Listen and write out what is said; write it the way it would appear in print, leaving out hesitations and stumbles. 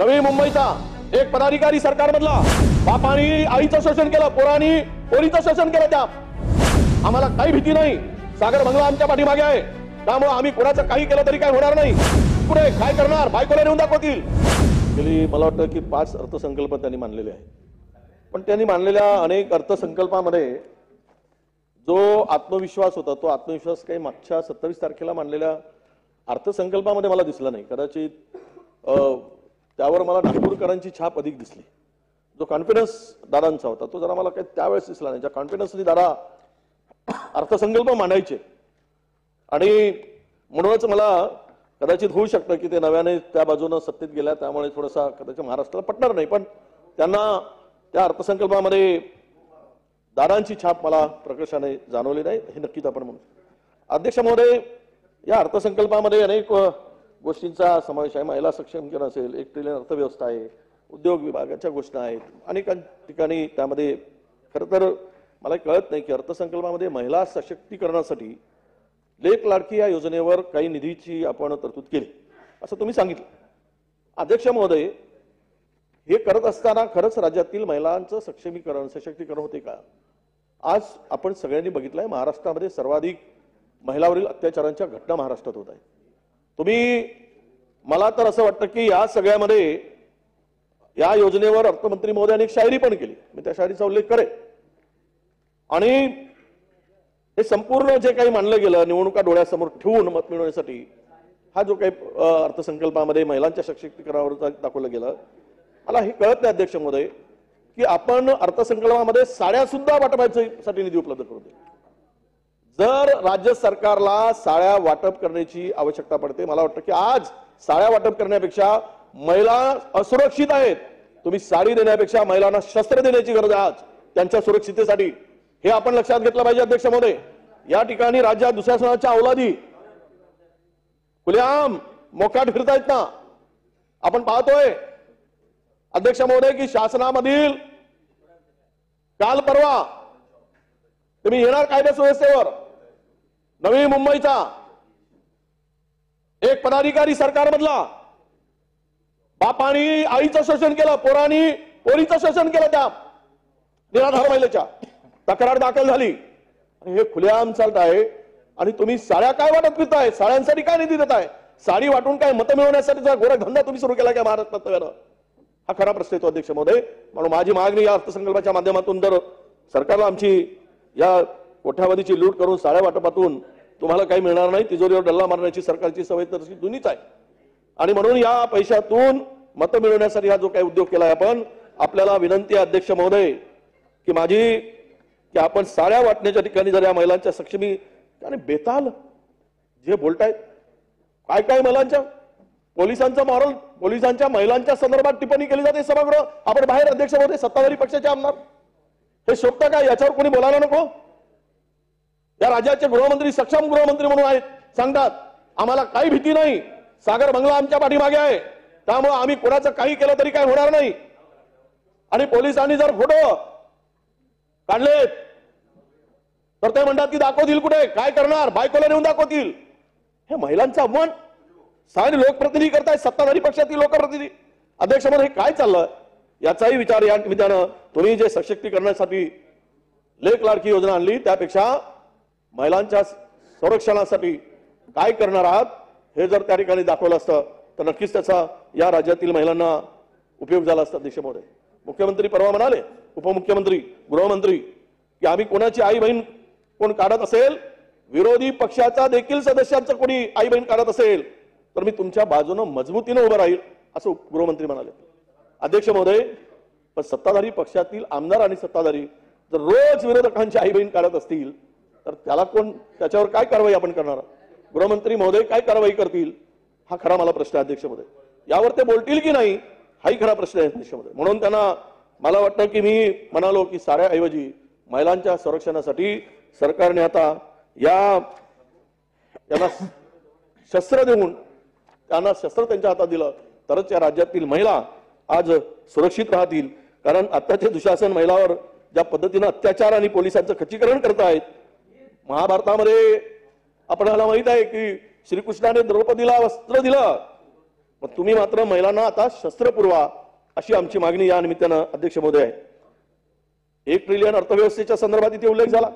नवी मुंबईचा एक पदाधिकारी सरकारमधला बापानी आईचं शोषण केलं, पोरांनी पोरीचं शोषण केलं. त्या आम्हाला काही भीती नाही. सागर बंगला आमच्या पाठीमागे आहे, त्यामुळे आम्ही कोणाचं काही केलं तरी काय होणार नाही. पुढे काय करणार, बायकोला नेऊन दाखवतील. गेली मला वाटतं की 5 अर्थसंकल्प त्यांनी मांडलेले आहेत. पण त्यांनी मांडलेल्या अनेक अर्थसंकल्पामध्ये जो आत्मविश्वास होता, तो आत्मविश्वास काही मागच्या 27 तारखेला मांडलेल्या अर्थसंकल्पामध्ये मला दिसला नाही. कदाचित त्यावर मला नागपूरकरांची छाप अधिक दिसली. जो कॉन्फिडन्स दादांचा होता तो जरा मला काही त्यावेळेस दिसला नाही. ज्या कॉन्फिडन्सनी दादा अर्थसंकल्प मांडायचे, आणि म्हणूनच मला कदाचित होऊ शकतं की ते नव्याने त्या बाजूने सत्तेत गेल्या, त्यामुळे थोडासा कदाचित महाराष्ट्राला पटणार नाही. पण त्यांना त्या अर्थसंकल्पामध्ये दादांची छाप मला प्रकर्षाने जाणवली नाही, हे नक्कीच आपण म्हणू. अध्यक्ष महोदय, या अर्थसंकल्पामध्ये अनेक गोष्टींचा समावेश आहे. महिला सक्षमीकरण असेल, 1 ट्रिलियन अर्थव्यवस्था आहे, उद्योग विभागाच्या घोषणा आहेत, अनेक ठिकाणी त्यामध्ये खरं तर मला कळत नाही की अर्थसंकल्पामध्ये महिला सशक्तीकरणासाठी लेक लाडकी या योजनेवर काही निधीची आपण तरतूद केली असं तुम्ही सांगितलं. अध्यक्ष महोदय, हे करत असताना खरंच राज्यातील महिलांचं सक्षमीकरण सशक्तीकरण होते का? आज आपण सगळ्यांनी बघितलंय महाराष्ट्रामध्ये सर्वाधिक महिलावरील अत्याचारांच्या घटना महाराष्ट्रात होत आहेत. तुम्ही, मला तर असं वाटतं की या सगळ्यामध्ये या योजनेवर अर्थमंत्री महोदयांनी एक शायरी पण केली, मी त्या शायरीचा उल्लेख करेन. आणि हे संपूर्ण जे काही मांडलं गेलं निवडणुका डोळ्यासमोर ठेवून मत मिळवण्यासाठी, हा जो काही अर्थसंकल्पामध्ये महिलांच्या सशक्तीकरणावर दाखवलं गेलं, मला हे कळत नाही अध्यक्ष महोदय की आपण अर्थसंकल्पामध्ये साड्या सुद्धा वाटपासाठी निधी उपलब्ध करू दे. जर राज्य सरकारला साड्या वाटप करण्याची आवश्यकता पडते, मला वाटतं की आज साड्या वाटप करण्यापेक्षा महिला असुरक्षित आहेत, तुम्ही साडी देण्यापेक्षा महिलांना शस्त्र देण्याची गरज आहे आज त्यांच्या सुरक्षिततेसाठी. हे आपण लक्षात घेतलं पाहिजे अध्यक्ष महोदय. या ठिकाणी राज्यात दुःशासनाच्या अवलादी खुलेआम मोकाट फिरतायत ना, आपण पाहतोय अध्यक्ष महोदय की शासनामधील काल परवा तुम्ही येणार कायदा सुव्यवस्थेवर, नवी मुंबईचा एक पदाधिकारी सरकारमधला बापानी आईचं शोषण केलं, पोरांनी पोरीचं शोषण केलं. त्या निराधार महिलेच्या तक्रार दाखल झाली आणि हे खुलेआम चालत आहे. आणि तुम्ही साड्या काय वाटत फिरताय? साड्यांसाठी काय निधी देताय? साडी वाटून काय मतं मिळवण्यासाठीचा गोरखधंदा तुम्ही सुरू केला काय महाराष्ट्रात नव्यानं? हा खरा प्रश्न येतो अध्यक्ष महोदय. म्हणून माझी मागणी या अर्थसंकल्पाच्या माध्यमातून जर सरकारला आमची या कोठ्यावधीची लूट करून साड्या वाटपातून तुम्हाला काही मिळणार नाही, तिजोरीवर डल्ला मारण्याची सरकारची सवय तर जुनीच आहे. आणि म्हणून या पैशातून मतं मिळवण्यासाठी हा जो काही उद्योग केलाय आपण, आपल्याला विनंती आहे अध्यक्ष महोदय की माझी की आपण साड्या वाटण्याच्या ठिकाणी जर या महिलांच्या सक्षमी आणि बेताल जे बोलतायत काय काय महिलांच्या पोलिसांचा मॉरल, पोलिसांच्या महिलांच्या संदर्भात टिप्पणी केली जाते सभागृह, आपण बाहेर अध्यक्ष महोदय सत्ताधारी पक्षाचे आमदार, हे शोभतं काय? याच्यावर कोणी बोलायला नको? या राज्याचे गृहमंत्री सक्षम गृहमंत्री म्हणून आहेत, सांगतात आम्हाला काही भीती नाही, सागर बंगला आमच्या पाठीमागे आहे, त्यामुळे आम्ही कोणाचं काही केलं तरी काय होणार नाही. आणि पोलिसांनी जर फोटो काढले तर ते म्हणतात की दाखवतील कुठे, काय करणार, बायकोला नेऊन दाखवतील. हे महिलांचा अपमान सारे लोकप्रतिनिधी करतायत, सत्ताधारी पक्षातील लोकप्रतिनिधी. अध्यक्ष म्हणून हे काय चाललं याचाही विचार या निमित्तानं तुम्ही जे सशक्तीकरणासाठी लेक लाडकी योजना आणली त्यापेक्षा महिलांच्या संरक्षणासाठी काय करणार आहात हे जर त्या ठिकाणी दाखवलं असतं तर नक्कीच त्याचा या राज्यातील महिलांना उपयोग झाला असता. अध्यक्ष महोदय, मुख्यमंत्री परवा म्हणाले, उपमुख्यमंत्री, गृहमंत्री की आम्ही कोणाची आई बहीण कोण काढत असेल, विरोधी पक्षाचा देखील सदस्यांचं कोणी आई बहीण काढत असेल तर मी तुमच्या बाजूने मजबूतीने उभं राहील असं गृहमंत्री म्हणाले. अध्यक्ष महोदय, पण सत्ताधारी पक्षातील आमदार आणि सत्ताधारी जर रोज विरोधकांची आई बहीण काढत असतील तर त्याला कोण, त्याच्यावर काय कारवाई आपण करणार? गृहमंत्री महोदय काय कारवाई करतील हा खरा मला प्रश्न आहे अध्यक्ष महोदय. यावर ते बोलतील की नाही हाही खरा प्रश्न आहे अध्यक्ष महोदय. म्हणून त्यांना मला वाटतं की मी म्हणालो की साड्याऐवजी महिलांच्या संरक्षणासाठी सरकारने आता त्यांना शस्त्र देऊन त्यांना शस्त्र त्यांच्या हातात दिलं तरच या राज्यातील महिला आज सुरक्षित राहतील. कारण आताचे दुःशासन महिलावर ज्या पद्धतीने अत्याचार आणि पोलिसांचं खच्चीकरण करतायत, महाभारतामध्ये आपल्याला माहित आहे की श्रीकृष्णाने द्रौपदीला वस्त्र दिलं मग तुम्ही मात्र महिलांना आता शस्त्र पुरवा अशी आमची मागणी या निमित्तानं अध्यक्ष महोदय आहे. 1 ट्रिलियन अर्थव्यवस्थेच्या संदर्भात इथे उल्लेख झाला.